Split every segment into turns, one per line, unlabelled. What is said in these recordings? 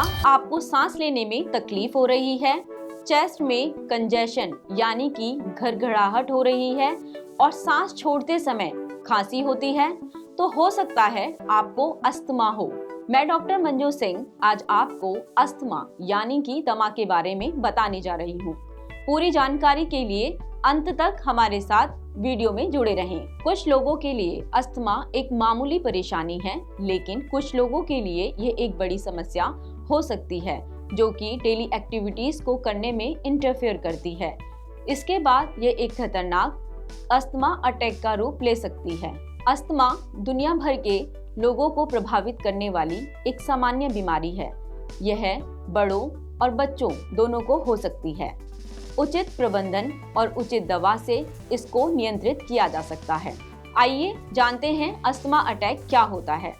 आपको सांस लेने में तकलीफ हो रही है, चेस्ट में कंजेशन यानी कि घरघराहट हो रही है और सांस छोड़ते समय खांसी होती है, तो हो सकता है आपको अस्थमा हो। मैं डॉक्टर मंजू सिंह आज आपको अस्थमा यानी कि दमा के बारे में बताने जा रही हूँ। पूरी जानकारी के लिए अंत तक हमारे साथ वीडियो में जुड़े रहें। कुछ लोगों के लिए अस्थमा एक मामूली परेशानी है, लेकिन कुछ लोगों के लिए ये एक बड़ी समस्या हो सकती है जो कि डेली एक्टिविटीज को करने में इंटरफेयर करती है। इसके बाद ये एक खतरनाक अस्थमा अटैक का रूप ले सकती है। अस्थमा दुनिया भर के लोगों को प्रभावित करने वाली एक सामान्य बीमारी है। यह बड़ों और बच्चों दोनों को हो सकती है। उचित प्रबंधन और उचित दवा से इसको नियंत्रित किया जा सकता है। आइए जानते हैं अस्थमा अटैक क्या होता है।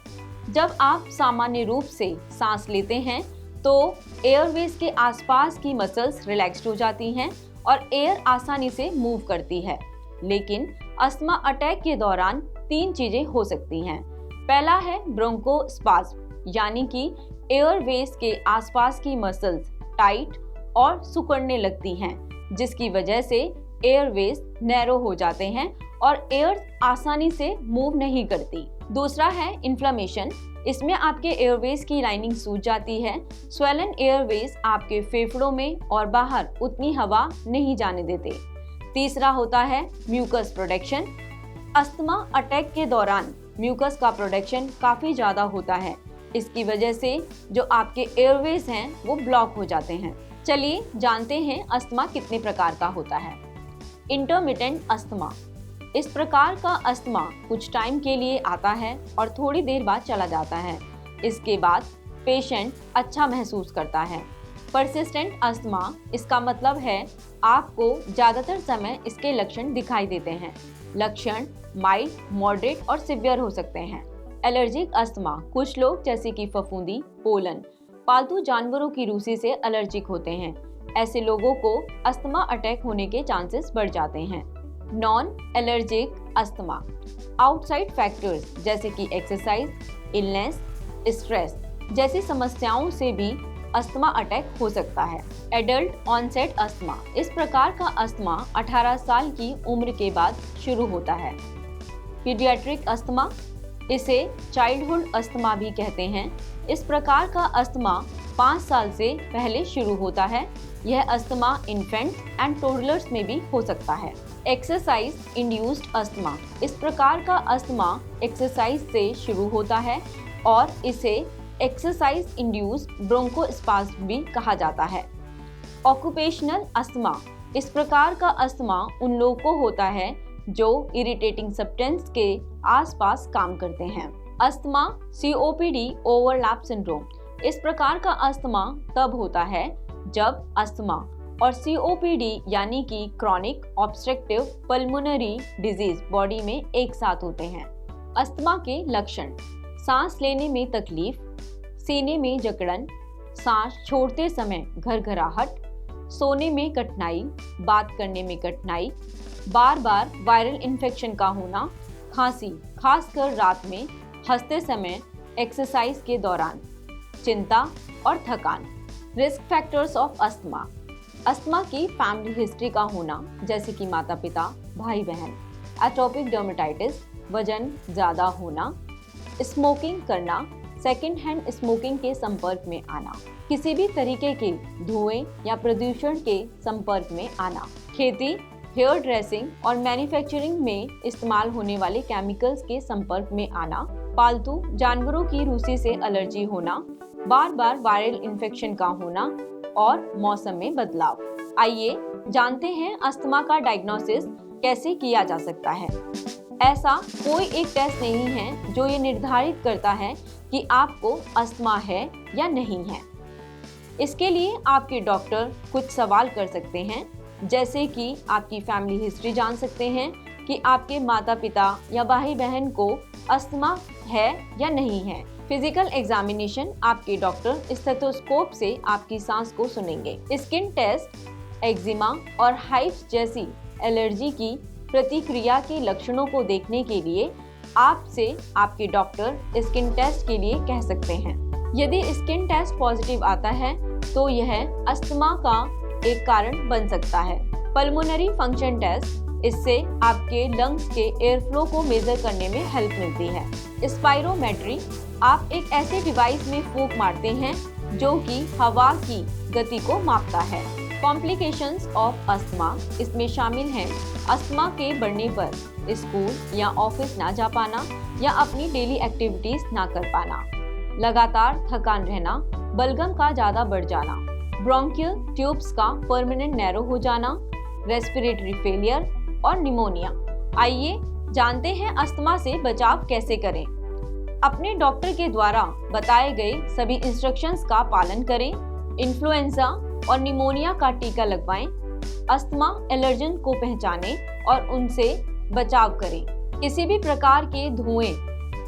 जब आप सामान्य रूप से सांस लेते हैं तो एयरवेज के आसपास की मसल्स रिलैक्स्ड हो जाती हैं और एयर आसानी से मूव करती है। लेकिन अस्थमा अटैक के दौरान 3 चीजें हो सकती हैं। पहला है ब्रोंकोस्पाज्म यानी कि एयरवेज के आसपास की मसल्स टाइट और सिकुड़ने लगती हैं, जिसकी वजह से एयरवेज नैरो हो जाते हैं और एयर आसानी से मूव नहीं करती। दूसरा है इन्फ्लेमेशन। इसमें आपके एयरवेज की लाइनिंग सूज जाती है। स्वेलन एयरवेज आपके फेफड़ों में और बाहर उतनी हवा नहीं जाने देते। तीसरा होता है म्यूकस प्रोडक्शन। अस्थमा अटैक के दौरान म्यूकस का प्रोडक्शन काफी ज्यादा होता है। इसकी वजह से जो आपके एयरवेज हैं वो ब्लॉक हो जाते हैं। चलिए जानते हैं अस्थमा कितने प्रकार का होता है। Intermittent asthma. इस प्रकार का अस्थमा कुछ टाइम के लिए आता है और थोड़ी देर बाद चला जाता है। इसके बाद पेशेंट अच्छा महसूस करता है। परसिस्टेंट अस्थमा, इसका मतलब है आपको ज़्यादातर समय इसके लक्षण दिखाई देते हैं। लक्षण माइल्ड, मॉडरेट और सिवियर हो सकते हैं। Allergic asthma. कुछ लोग जैसे कि फफूंदी, पोलन, पालतू जानवरों की रूसी से एलर्जिक होते हैं। ऐसे लोगों को अस्थमा अटैक होने के चांसेस बढ़ जाते हैं। Non allergic asthma. Outside factors जैसे कि एक्सरसाइज, इलनेस, स्ट्रेस जैसी समस्याओं से भी अस्थमा अटैक हो सकता है। Adult onset asthma. इस प्रकार का अस्थमा 18 साल की उम्र के बाद शुरू होता है। पीडियाट्रिक अस्थमा, इसे चाइल्डहुड अस्थमा भी कहते हैं। इस प्रकार का अस्थमा 5 साल से पहले शुरू होता है। यह अस्थमा इन्फेंट एंड टोडलर्स में भी हो सकता है। Exercise induced asthma. इस प्रकार का अस्थमा एक्सरसाइज से शुरू होता है और इसे एक्सरसाइज इंड्यूस्ड ब्रोंकोस्पाज्म भी कहा जाता है। Occupational asthma. इस प्रकार का अस्थमा उन लोगों को होता है जो इरिटेटिंग सब्सटेंस के आसपास काम करते हैं। Asthma COPD overlap syndrome. इस प्रकार का अस्थमा तब होता है जब अस्थमा और COPD यानी कि chronic obstructive pulmonary disease body में एक साथ होते हैं। अस्थमा के लक्षण: सांस लेने में तकलीफ, सीने में जकड़न, सांस छोड़ते समय घरघराहट, सोने में कठिनाई, बात करने में कठिनाई, बार बार वायरल इन्फेक्शन का होना, खांसी खासकर रात में, हंसते समय, एक्सरसाइज के दौरान, चिंता और थकान। Risk factors of asthma. Asthma की फैमिली हिस्ट्री का होना जैसे कि माता पिता, भाई बहन, एटोपिक डर्मेटाइटिस, वजन ज़्यादा होना, स्मोकिंग करना, सेकेंड हैंड स्मोकिंग के संपर्क में आना, किसी भी तरीके के धुएं या प्रदूषण के संपर्क में आना, खेती, हेयर ड्रेसिंग और मैन्युफैक्चरिंग में इस्तेमाल होने वाले केमिकल्स के संपर्क में आना, पालतू जानवरों की रूसी से एलर्जी होना, बार बार वायरल इन्फेक्शन का होना और मौसम में बदलाव। आइए जानते हैं अस्थमा का डायग्नोसिस कैसे किया जा सकता है। ऐसा कोई एक टेस्ट नहीं है जो ये निर्धारित करता है कि आपको अस्थमा है या नहीं है। इसके लिए आपके डॉक्टर कुछ सवाल कर सकते हैं, जैसे कि आपकी फैमिली हिस्ट्री जान सकते हैं कि आपके माता पिता या भाई बहन को अस्थमा है या नहीं है। फिजिकल एग्जामिनेशन, आपके डॉक्टर स्टेथोस्कोप से आपकी सांस को सुनेंगे। स्किन टेस्ट, एक्जिमा और हाइव्स जैसी एलर्जी की प्रतिक्रिया के लक्षणों को देखने के लिए आपसे आपके डॉक्टर स्किन टेस्ट के लिए कह सकते हैं। यदि स्किन टेस्ट पॉजिटिव आता है तो यह अस्थमा का एक कारण बन सकता है। पल्मोनरी फंक्शन टेस्ट, इससे आपके लंग्स के एयर फ्लो को मेजर करने में हेल्प मिलती है। स्पाइरोमेट्री, आप एक ऐसे डिवाइस में फूंक मारते हैं जो कि हवा की गति को मापता है। कॉम्प्लिकेशंस ऑफ अस्थमा, इसमें शामिल हैं अस्थमा के बढ़ने पर स्कूल या ऑफिस ना जा पाना या अपनी डेली एक्टिविटीज ना कर पाना, लगातार थकान रहना, बलगम का ज्यादा बढ़ जाना, ब्रोंकियल ट्यूब्स का परमानेंट नैरो हो जाना, रेस्पिरेटरी फेलियर और निमोनिया। आइए जानते हैं अस्थमा से बचाव कैसे करें। अपने डॉक्टर के द्वारा बताए गए सभी इंस्ट्रक्शंस का पालन करें। इन्फ्लुएंजा और निमोनिया का टीका लगवाएं। अस्थमा एलर्जन को पहचानें और उनसे बचाव करें। किसी भी प्रकार के धुएं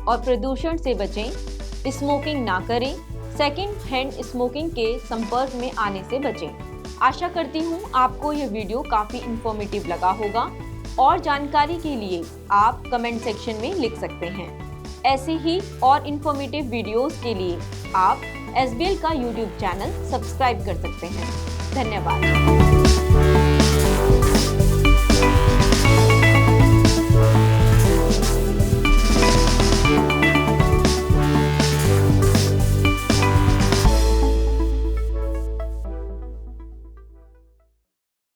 और प्रदूषण से बचें। स्मोकिंग ना करें। सेकेंड हैंड स्मोकिंग के संपर्क में आने से बचें। आशा करती हूँ आपको यह वीडियो काफ़ी इंफॉर्मेटिव लगा होगा और जानकारी के लिए आप कमेंट सेक्शन में लिख सकते हैं। ऐसी ही और इंफॉर्मेटिव वीडियोस के लिए आप SBL का YouTube चैनल सब्सक्राइब कर सकते हैं। धन्यवाद।